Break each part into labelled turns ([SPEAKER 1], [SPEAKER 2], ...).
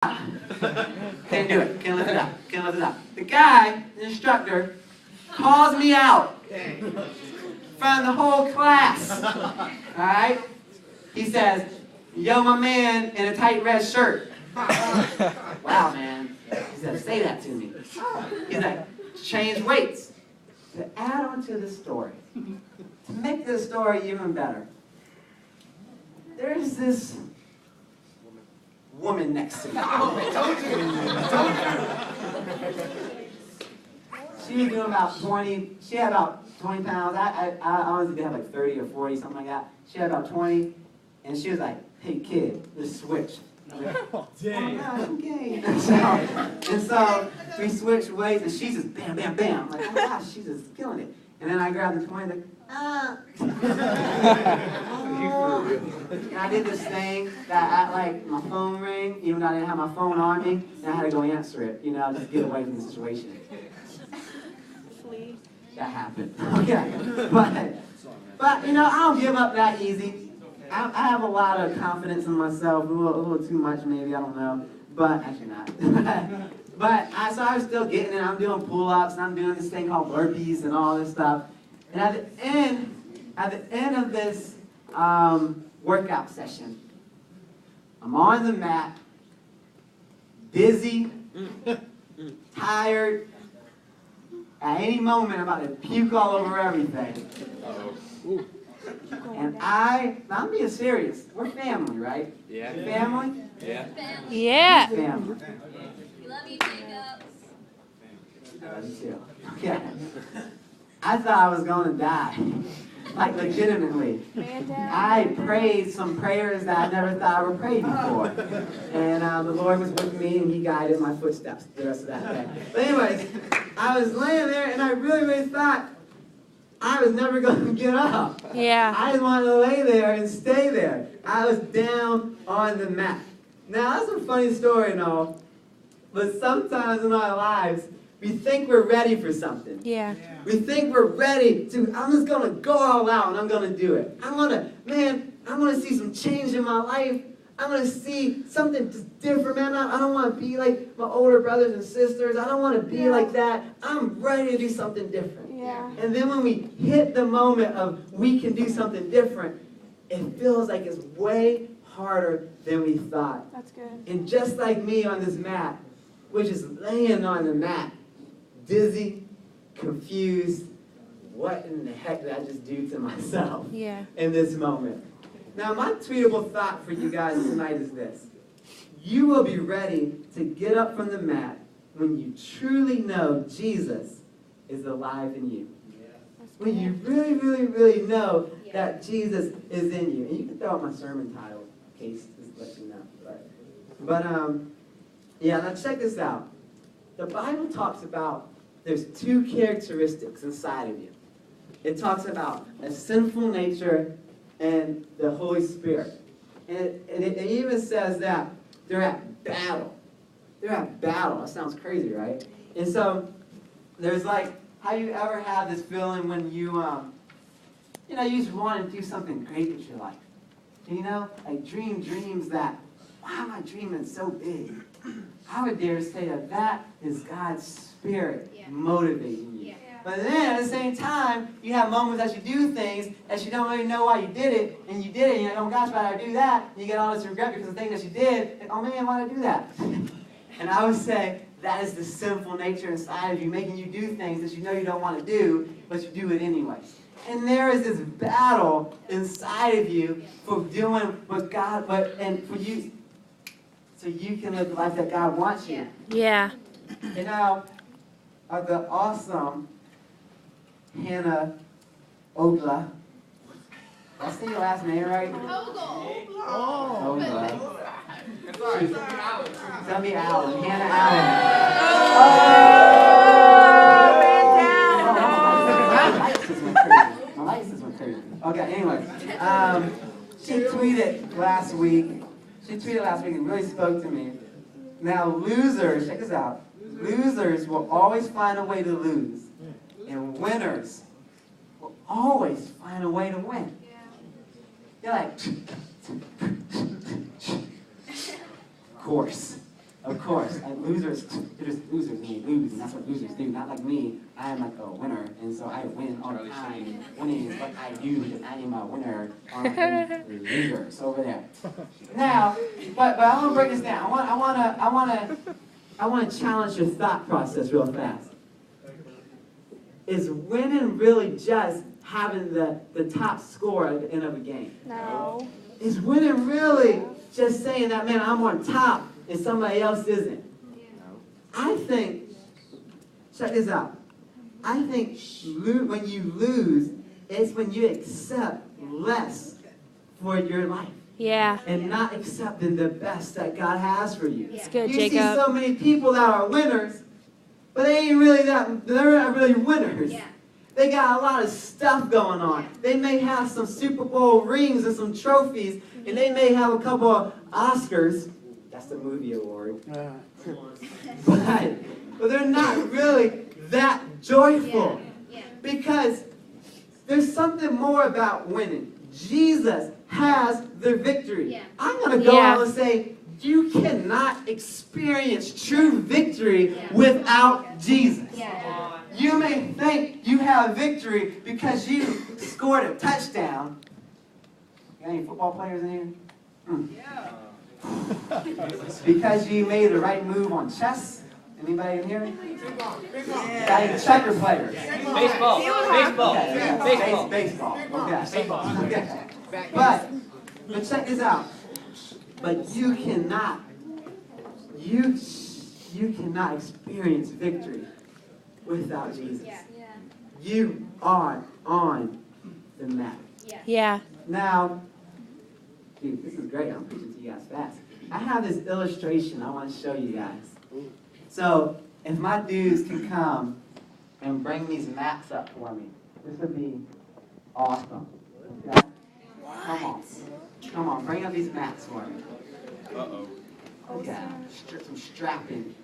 [SPEAKER 1] Can't do it. Can't lift it up. Can't lift it up. The guy, the instructor, calls me out in front of the whole class. All right? He says, "Yo, my man in a tight red shirt." Wow, man. He said, "Say that to me." He's like, "Change weights." To add on to the story, to make this story even better, there's this woman next to me. She was doing about 20, she had about 20 pounds. I honestly had like 30 or 40, something like that. She had about 20, and she was like, "Hey kid, let's switch." I'm like, "Oh God, okay." And so we switched weights, and she's just bam, bam, bam. I'm like, "Oh my gosh, she's just killing it." And then I grabbed the 20, like, oh. And I did this thing that like my phone ring, even though I didn't have my phone on me, and I had to go answer it, just get away from the situation. That happened. Okay. But I don't give up that easy. I have a lot of confidence in myself, a little too much maybe, I don't know. But actually not. So I was still getting it. I'm doing pull-ups, and I'm doing this thing called burpees and all this stuff. And at the end of this workout session, I'm on the mat, dizzy, tired. At any moment, I'm about to puke all over everything. And I'm being serious. We're family, right?
[SPEAKER 2] Yeah.
[SPEAKER 1] Family?
[SPEAKER 2] Yeah.
[SPEAKER 3] Yeah.
[SPEAKER 1] Family.
[SPEAKER 4] We love you, Jacob.
[SPEAKER 1] I love you too. Okay. I thought I was going to die. Like, legitimately. I prayed some prayers that I never thought I would pray before. And the Lord was with me, and He guided my footsteps the rest of that day. But anyways, I was laying there, and I really, really thought I was never going to get up.
[SPEAKER 3] Yeah.
[SPEAKER 1] I just wanted to lay there and stay there. I was down on the mat. Now, that's a funny story and all, but sometimes in our lives, we think we're ready for something.
[SPEAKER 3] Yeah.
[SPEAKER 1] We think we're ready to, I'm just going to go all out and I'm going to do it. I want to see some change in my life. I want to see something different, man. I don't want to be like my older brothers and sisters. I don't want to be like that. I'm ready to do something different.
[SPEAKER 3] Yeah.
[SPEAKER 1] And then when we hit the moment of we can do something different, it feels like it's way harder than we thought.
[SPEAKER 3] That's good.
[SPEAKER 1] And just like me on this mat, we're just laying on the mat, dizzy, confused. What in the heck did I just do to myself
[SPEAKER 3] Yeah.
[SPEAKER 1] in this moment? Now, my tweetable thought for you guys tonight is this. You will be ready to get up from the mat when you truly know Jesus is alive in you. When you really, really, really know that Jesus is in you. And you can throw out my sermon title in case, just to let you know. But now check this out. The Bible talks about there's two characteristics inside of you. It talks about a sinful nature and the Holy Spirit. And it even says that they're at battle. They're at battle. That sounds crazy, right? And so there's like, how you ever have this feeling when you just want to do something great with your life. Like dream dreams that, why am I dreaming so big? I would dare say that is God's Spirit motivating you.
[SPEAKER 4] Yeah.
[SPEAKER 1] But then at the same time, you have moments that you do things that you don't really know why you did it, and you did it, and you're like, oh gosh, why did I do that? And you get all this regret because of the thing that you did, and oh man, why did I do that? And I would say that is the sinful nature inside of you, making you do things that you know you don't want to do, but you do it anyways. And there is this battle inside of you for doing what God, and for you, so you can live the life that God wants you.
[SPEAKER 3] Yeah.
[SPEAKER 1] And now, the awesome Hannah Ogla. Did I say your last name right? Ogla. Zombie Allen. Hannah Allen. My license went crazy. Okay, anyway. She tweeted last week and really spoke to me. Now, losers, check this out. Losers will always find a way to lose. And winners will always find a way to win. You're like, of course. Of course, losers, they're just losers, and they lose, and that's what losers do. Not like me, I am like a winner, and so I win all the time. Winning is what I do, because I am a winner, losers over there. Now, but I want to break this down. I want to challenge your thought process real fast. Is winning really just having the top score at the end of a game?
[SPEAKER 2] No.
[SPEAKER 1] Is winning really just saying that, man, I'm on top and somebody else isn't? I think, check this out. I think when you lose, it's when you accept less for your life.
[SPEAKER 2] Yeah.
[SPEAKER 1] And not accepting the best that God has for you.
[SPEAKER 2] It's good,
[SPEAKER 1] you
[SPEAKER 2] Jacob.
[SPEAKER 1] see so many people that are winners, but they ain't really they're not really winners.
[SPEAKER 4] Yeah.
[SPEAKER 1] They got a lot of stuff going on. They may have some Super Bowl rings and some trophies, and they may have a couple of Oscars. That's the movie award. But they're not really that joyful.
[SPEAKER 4] Yeah.
[SPEAKER 1] Because there's something more about winning. Jesus has the victory.
[SPEAKER 4] Yeah.
[SPEAKER 1] I'm going to go
[SPEAKER 2] Yeah.
[SPEAKER 1] on and say, you cannot experience true victory without Jesus.
[SPEAKER 4] Yeah.
[SPEAKER 1] You may think you have victory because you scored a touchdown. Got any football players in here? Yeah. Because you made the right move on chess. Anybody in here? Got any checker players?
[SPEAKER 3] Baseball. Baseball.
[SPEAKER 1] Okay,
[SPEAKER 3] Baseball.
[SPEAKER 1] Baseball. Okay. But check this out. But you cannot experience victory without Jesus.
[SPEAKER 4] Yeah.
[SPEAKER 1] You are on the map.
[SPEAKER 2] Yeah.
[SPEAKER 1] Now, dude, this is great. I'm preaching to you guys fast. I have this illustration I want to show you guys. So, if my dudes can come and bring these maps up for me, this would be awesome. Okay? Come on, bring up these maps for me.
[SPEAKER 3] Uh-oh.
[SPEAKER 1] Okay, some strapping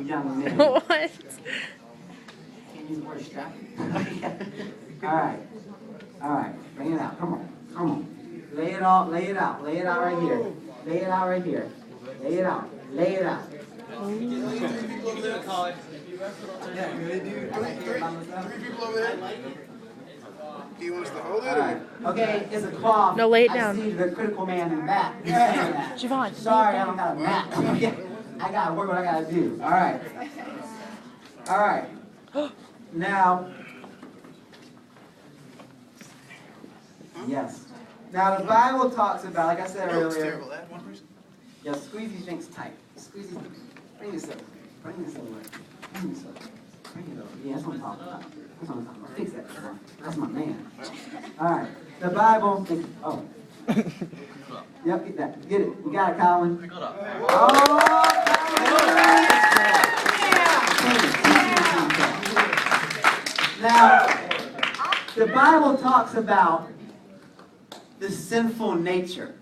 [SPEAKER 1] young men.
[SPEAKER 2] What?
[SPEAKER 1] Can't use the word strapping. All right, bring it out. Come on. Lay it out right here. Lay it out right here. Lay it out.
[SPEAKER 3] Three people over there in college.
[SPEAKER 1] Yeah, really do.
[SPEAKER 5] Three people over there. Do you want us to hold it?
[SPEAKER 1] All right. Okay, it's a cloth.
[SPEAKER 2] No, lay it
[SPEAKER 1] I
[SPEAKER 2] down.
[SPEAKER 1] see the critical man in that.
[SPEAKER 2] Javon,
[SPEAKER 1] Sorry, I don't got a map. I gotta work what I gotta do. All right. Now, yes. Now the Bible talks about, like I said
[SPEAKER 5] Oh, it's
[SPEAKER 1] earlier.
[SPEAKER 5] terrible. That one person?
[SPEAKER 1] Yeah, squeeze these things tight. Squeeze these. Bring this over. Bring this over. Yeah, that's what I'm talking about. Fix that. That's my man. All right. The Bible. Oh. Yep, get that. Get it. You got it, Colin.
[SPEAKER 3] Pick it up.
[SPEAKER 1] Now, the Bible talks about the sinful nature.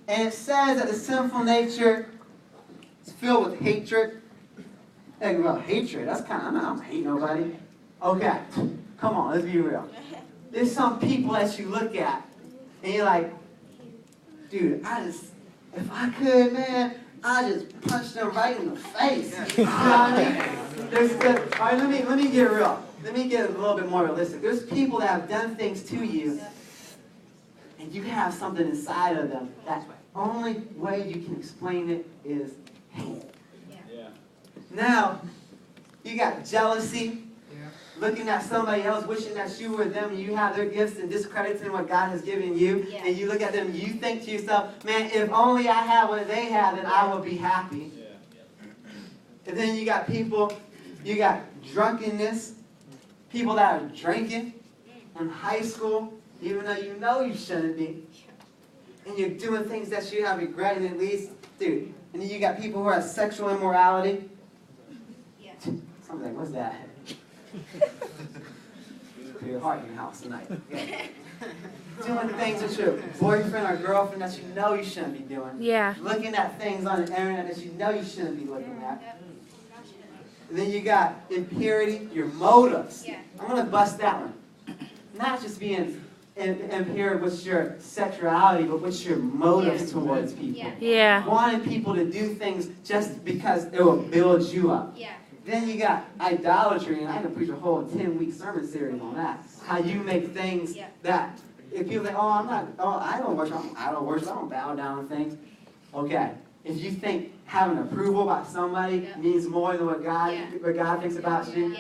[SPEAKER 1] And it says that the sinful nature is filled with hatred. Hey, well, hatred, that's kind of, I don't hate nobody. Okay, come on, let's be real. There's some people that you look at, and you're like, dude, if I could, man, I just punch them right in the face. You know what I mean? All right, let me get real. Let me get a little bit more realistic. There's people that have done things to you, and you have something inside of them that only way you can explain it is hate.
[SPEAKER 3] Yeah.
[SPEAKER 1] Now, you got jealousy, looking at somebody else, wishing that you were them, and you have their gifts and discrediting what God has given you, and you look at them and you think to yourself, man, if only I had what they had, then I would be happy. And then you got drunkenness, people that are drinking in high school, even though you know you shouldn't be. And you're doing things that you have regretted at least. Dude, and then you got people who are sexual immorality. Something like, what's that? To your heart in your house tonight. Okay. Doing things with your boyfriend or girlfriend that you know you shouldn't be doing.
[SPEAKER 2] Yeah.
[SPEAKER 1] Looking at things on the internet that you know you shouldn't be looking at. And then you got impurity, your motives. I'm going to bust that one. Not just being impure with your sexuality, but with your motives towards people.
[SPEAKER 4] Yeah.
[SPEAKER 2] Yeah.
[SPEAKER 1] Wanting people to do things just because it will build you up.
[SPEAKER 4] Yeah.
[SPEAKER 1] Then you got idolatry, and I can preach a whole 10-week sermon series on that. How you make things that, if people think, I don't worship, I don't bow down to things. Okay, if you think having approval by somebody means more than what God thinks about you,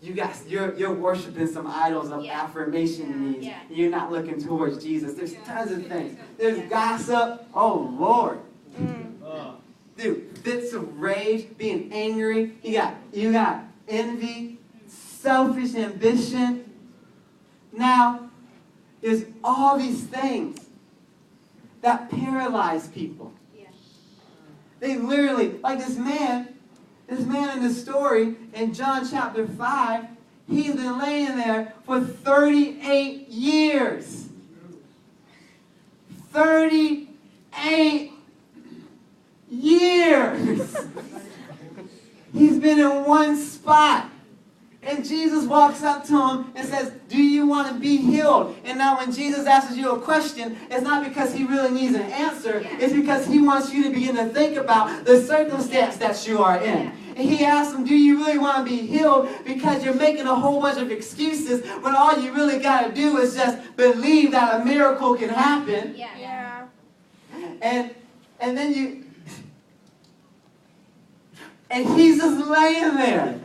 [SPEAKER 1] you're worshiping some idols of affirmation needs. You're not looking towards Jesus. There's tons of things. There's gossip. Oh Lord. Dude, fits of rage, being angry. You got envy, selfish ambition. Now, there's all these things that paralyze people. They literally, like this man in the story in John chapter 5, he's been laying there for 38 years. 38 years. He's been in one spot. And Jesus walks up to him and says, do you want to be healed? And now when Jesus asks you a question, it's not because he really needs an answer. It's because he wants you to begin to think about the circumstance that you are in. And he asks him, do you really want to be healed? Because you're making a whole bunch of excuses when all you really got to do is just believe that a miracle can happen.
[SPEAKER 2] Yeah.
[SPEAKER 1] And then you... And he's just laying there,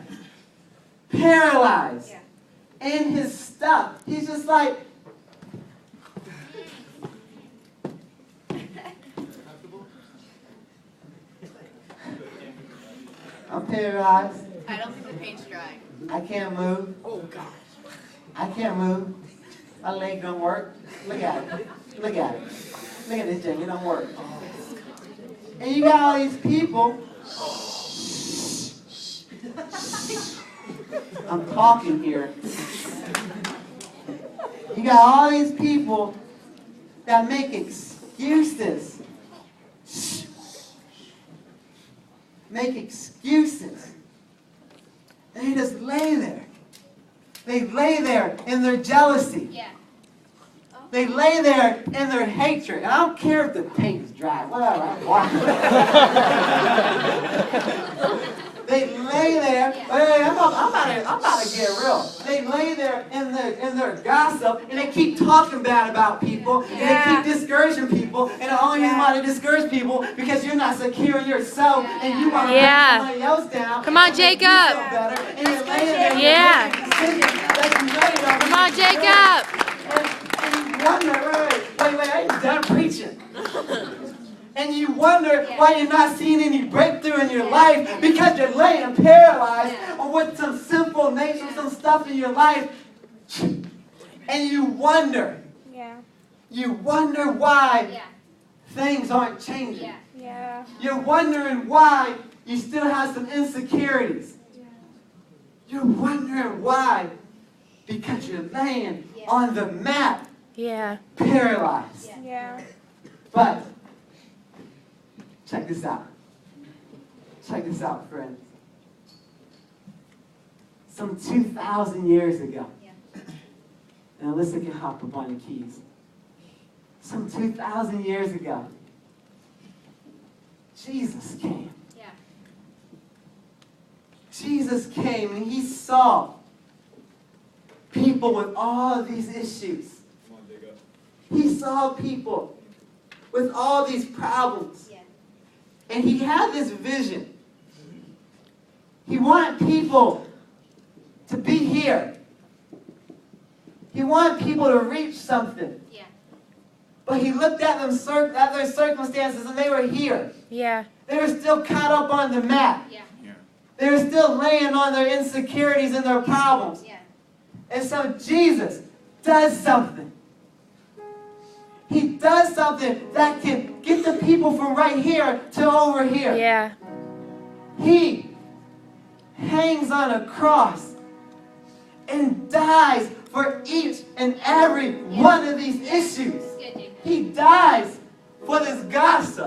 [SPEAKER 1] paralyzed in his stuff. He's just like, I'm paralyzed.
[SPEAKER 4] I don't think the paint's dry.
[SPEAKER 1] I can't move. Oh, God. I can't move. My leg don't work. Look at it. Look at it. Look at this thing. It don't work. And you got all these people. I'm talking here. You got all these people that make excuses. Make excuses. And they just lay there. They lay there in their jealousy. They lay there in their hatred. And I don't care if the paint is dry. Whatever. I'm walking. They lay there. Hey, I'm about to get real. They lay there in their gossip, and they keep talking bad about people, and they keep discouraging people. And the only reason why they discourage people because you're not secure in yourself, and you want to bring somebody else down.
[SPEAKER 2] Come on, Jacob.
[SPEAKER 1] Better, and you're laying there.
[SPEAKER 2] Yeah.
[SPEAKER 1] Come
[SPEAKER 2] on, Jacob.
[SPEAKER 1] And you wonder, wait, I ain't done preaching. And you wonder why you're not seeing any breakthrough in your life because you're laying paralyzed or with some sinful nature, some stuff in your life. And you wonder. You wonder why things aren't changing. You're wondering why you still have some insecurities. You're wondering why because you're laying on the mat paralyzed. But check this out. Check this out, friends. Some 2,000 years ago. And Alyssa can hop up on the keys. Some 2,000 years ago, Jesus came. Jesus came and he saw people with all of these issues. He saw people with all these problems. And he had this vision. He wanted people to be here. He wanted people to reach something. But he looked at them, at their circumstances, and they were here. They were still caught up on the map. They were still laying on their insecurities and their problems. And so Jesus does something. He does something that can get the people from right here to over here. He hangs on a cross and dies for each and every one of these issues. He dies for this gossip.